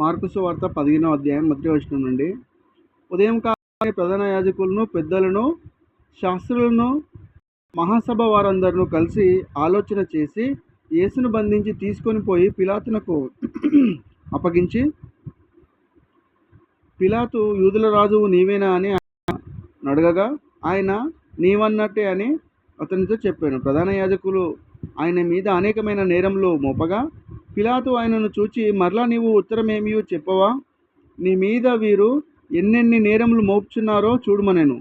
Mark సువార్త 15వ అధ్యాయం మొదటి వచనం నుండి. ఉదయం కాగానే ప్రధాన యాజకులను, పెద్దలను, శాస్త్రులను, మహాసభ వారందరూ కలిసి ఆలోచన చేసి యేసును బంధించి తీసుకొని పోయి పిలాతునకు అప్పగించి, పిలాతు యూదుల రాజువు నీవేనా అని అడగగా, ఆయన నీవన్నట్టే అని అతనితో చెప్పాను. ప్రధాన యాజకులు ఆయన మీద అనేకమైన నేరములు మోపగా, పిలాతు ఆయనను చూచి, మరలా నీవు ఉత్తరమేమియో చెప్పవా? నీ మీద వీరు ఎన్నెన్ని నేరములు మోపుచున్నారో చూడమనెను.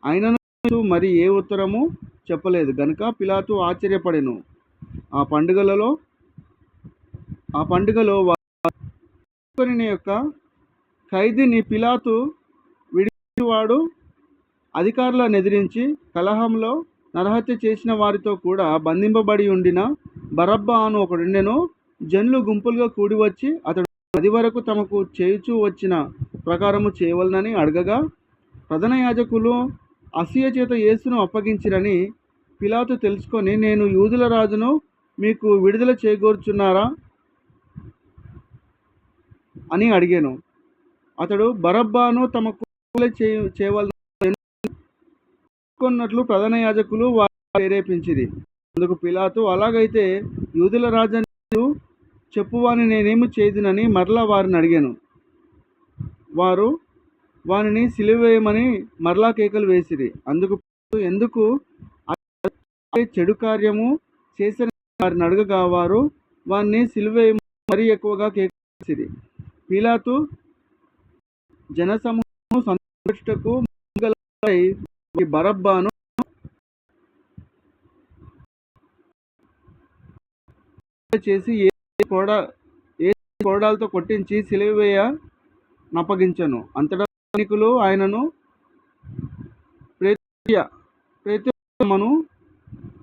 ఆయనను మరి ఏ ఉత్తరము చెప్పలేదు గనుక పిలాతు ఆశ్చర్యపడెను. ఆ పండుగలో వారి యొక్క ఖైదీని పిలాతు విడివాడు అధికారులను ఎదిరించి కలహంలో నరహత్య చేసిన వారితో కూడా బంధింపబడి ఉండిన బరబ్బా అను ఒకడుండెను. జనులు గుంపులుగా కూడి వచ్చి అతడు అది వరకు తమకు చేయుచూ వచ్చిన ప్రకారము చేయవలనని అడగగా, ప్రధాన యాజకులు అసూయ చేత యేసును అప్పగించిరని పిలాతు తెలుసుకొని, నేను యూదుల రాజును మీకు విడుదల చేయగోరుచున్నారా అని అడిగాను. అతడు బరబ్బాను తమకు చేయవలనట్లు ప్రధాన యాజకులు వారు ప్రేరేపించిరి. అందుకు పిలాతు, అలాగైతే యూదుల రాజు చెప్పువాని నేనేమి చేయుదునని మరలా వారిని అడిగాను. వారు వానిని సిలువేయమని మరలా కేకలు వేసిరి. అందుకు ఎందుకు చెడు కార్యము చేసిన వారిని అడగగా, వారు వారిని సిలువేయమని మరీ ఎక్కువగా కేకలు వేసిరి. పిలాతు జనసమూహము సంతోషించుటకు బరబ్బాను చేసి కోడాలతో కొట్టించి సిలువేయ నప్పగించను. అంతటా సైనికులు ఆయనను ప్రేతమను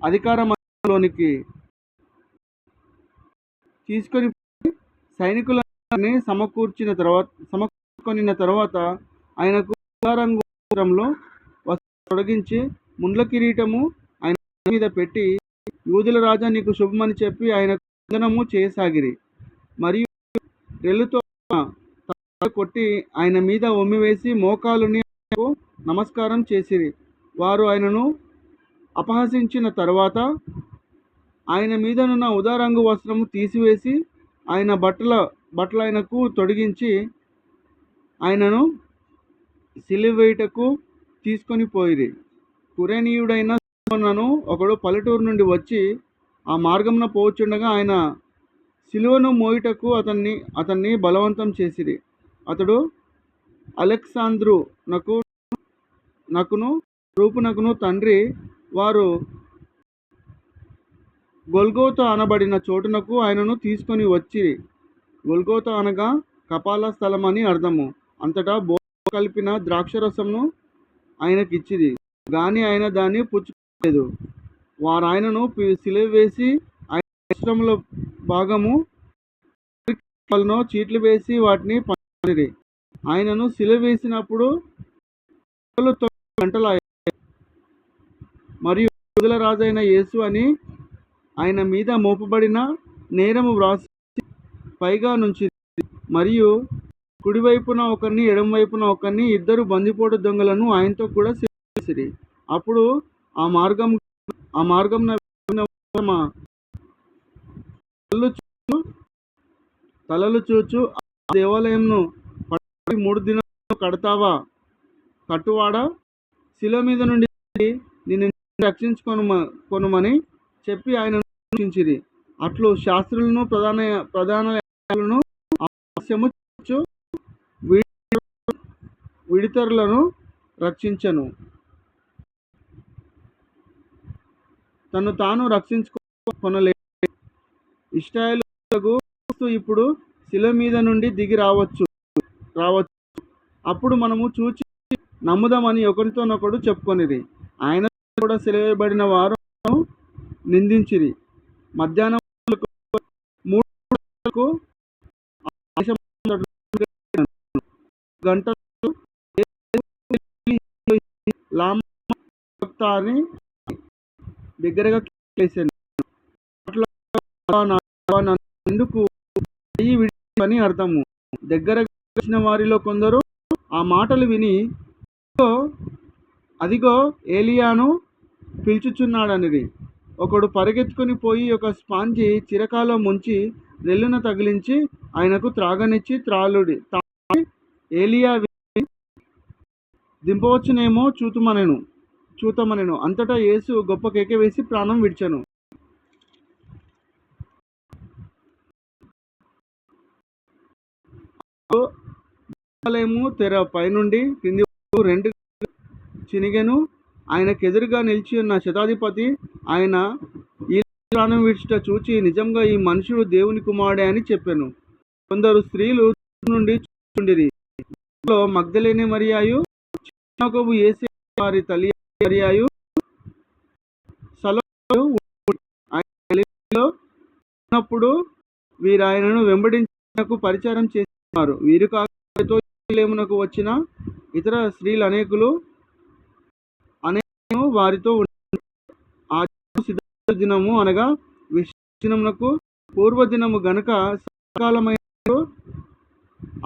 అధికారంలోనికి తీసుకొని సైనికులని సమకూర్చిన తర్వాత ఆయనకు రంగులో తొలగించి ముండ్ల కిరీటము ఆయన మీద పెట్టి, యూదుల రాజా నీకు శుభమని చెప్పి ఆయన వందనము చేయసాగిరి. మరియు రెల్లుతో కొట్టి ఆయన మీద ఒమ్మివేసి మోకాలుని నమస్కారం చేసిరి. వారు ఆయనను అపహసించిన తర్వాత ఆయన మీదనున్న ఉదారంగు వస్త్రము తీసివేసి ఆయన బట్టలు ఆయనకు తొడిగించి ఆయనను సిలువేయుటకు తీసుకొని పోయిరి. కురేనీయుడైన సీమోను ఒకడు పల్లెటూరు నుండి వచ్చి ఆ మార్గమున పోచుండగా ఆయన సిలువను మోయుటకు అతన్ని బలవంతం చేసిరి. అతడు అలెగ్జాంద్రు నకును రూపునకును తండ్రి. వారు గొల్గోతా అనబడిన చోటునకు ఆయనను తీసుకొని వచ్చిరి. గొల్గోతా అనగా కపాల స్థలం అని అర్థము. అంతటా బోధ కలిపిన ద్రాక్షరసమును ఆయనకిచ్చిరి, గాని ఆయన దాన్ని పుచ్చుకోలేదు. వారు ఆయనను సిలువ వేసి ఆయన వస్త్రముల భాగము చీట్లు వేసి వాటిని పంచిరి. ఆయనను సిలువ వేసినప్పుడు 9 గంటలు మరియు యూదుల రాజైన యేసు అని ఆయన మీద మోపబడిన నేరము వ్రాసి పైగా నుంచి, మరియు కుడివైపున ఒకరిని ఎడమవైపున ఒకరిని 2 బందిపోటు దొంగలను ఆయనతో కూడా సిలువేసిరి. అప్పుడు ఆ మార్గం తలలు చూచు, ఆ దేవాలయంను 3 దినాలు కట్టువాడా, శిలువ మీద నుండి నిన్ను రక్షించుకొనుమని చెప్పి ఆయన రక్షించిరి. అట్లు శాస్త్రులను ప్రధాన యాజకులను విడితరులను రక్షించను. తను తాను రక్షించుకొనలేదు. ఇశ్రాయేలుకు ఇప్పుడు శిలువ మీద నుండి దిగి రావచ్చు. అప్పుడు మనము చూచి నమ్ముదామని ఒకరితోనొకడు చెప్పుకొనిరి. ఆయన కూడా సిలువేయబడిన వారు నిందించిరి. మధ్యాహ్నం 3 గంటలు అని బిగ్గరగా కేసాను. ఎందుకు అని అర్థము. దగ్గరగా వచ్చిన వారిలో కొందరు ఆ మాటలు విని, అదిగో ఏలియాను పిలుచుచున్నాడనిరి. ఒకడు పరిగెత్తుకుని పోయి ఒక స్పాంజి చిరకాలో ముంచి రెల్లున తగిలించి ఆయనకు త్రాగనిచ్చి ఏలియా దింపవచ్చునేమో చూతమనెను. అంతటా యేసు గొప్ప కేక వేసి ప్రాణం విడిచెను. దేవాలయము తెర పైనుండి కింది వరకు రెండు చినిగెను. ఆయనకెదురుగా నిలిచి ఉన్న శతాధిపతి ఆయన ఈ ప్రాణం విడిచుట చూచి, నిజంగా ఈ మనుషుడు దేవుని కుమారుడే అని చెప్పెను. కొందరు స్త్రీలు నుండి చూచుచుండిరి. మగ్దలేనే మరియాయు, యాకోబు యేసే వారి తల్లి మరియాయు, సలోమియు ఉన్నప్పుడు వీరు ఆయనను వెంబడించుటకు పరిచారం చేస్తున్నారు. వీరు కాక యెరూషలేమునకు వచ్చిన ఇతర స్త్రీలు అనేకులు వారితో ఆ సిద్ధ దినము అనగా విసర్జనమునకు పూర్వదినము గనుక సకాలమైన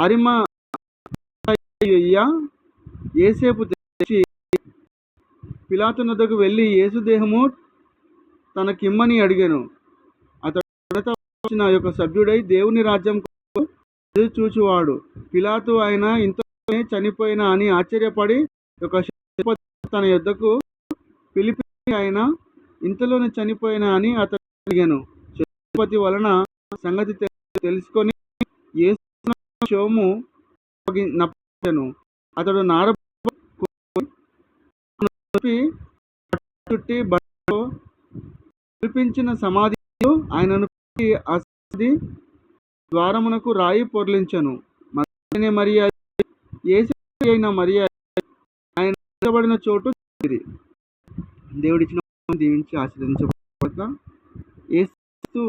అరిమతయ యేసేపు తెచ్చి పిలాతు నొద్దకు వెళ్ళి యేసు దేహము తనకిమ్మని అడిగాను. అతడు వచ్చిన యొక్క సభ్యుడై దేవుని రాజ్యం ఎదురు చూచువాడు. పిలాతు ఆయన ఇంతలోనే చనిపోయినా అని ఆశ్చర్యపడి ఒక తన యొద్దకు పిలిపించి ఆయన ఇంతలోనే చనిపోయినా అని అతడు అడిగాను. శతాధిపతి వలన సంగతి తెలుసుకొని యేసు శవము నప్పించెను. అతడు నార చుట్టి బట్టతో పిలిపించిన సమాధిలో ఆయనను ఆ సమాధి ద్వారమునకు రాయి పొర్లించెను. మగ్దలేనే మరియ, యేసు అయిన మరియ ఆయన ఉంచబడిన చోటు దేవుడిచ్చిన దీవించి ఆశీర్వదించబడక. యేసు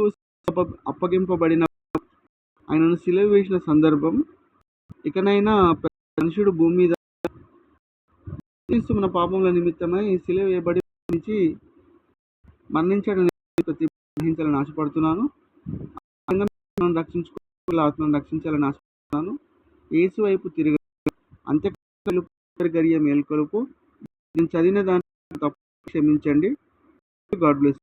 అప్పగింపబడిన ఆయనను సిలువ వేసిన సందర్భం. ఇకనైనా మనుషుడు భూమి మీద మన పాపముల నిమిత్తమై సిలువ వేయబడి మరణించడం గ్రహించాలని ఆశపడుతున్నాను. ఆత్మను రక్షించాలని ఆశపడుతున్నాను. యేసు వైపు తిరిగి అంత్యగడియ మేల్కొలుపు. నేను చదివిన దాన్ని తప్పు క్షమించండి. God bless.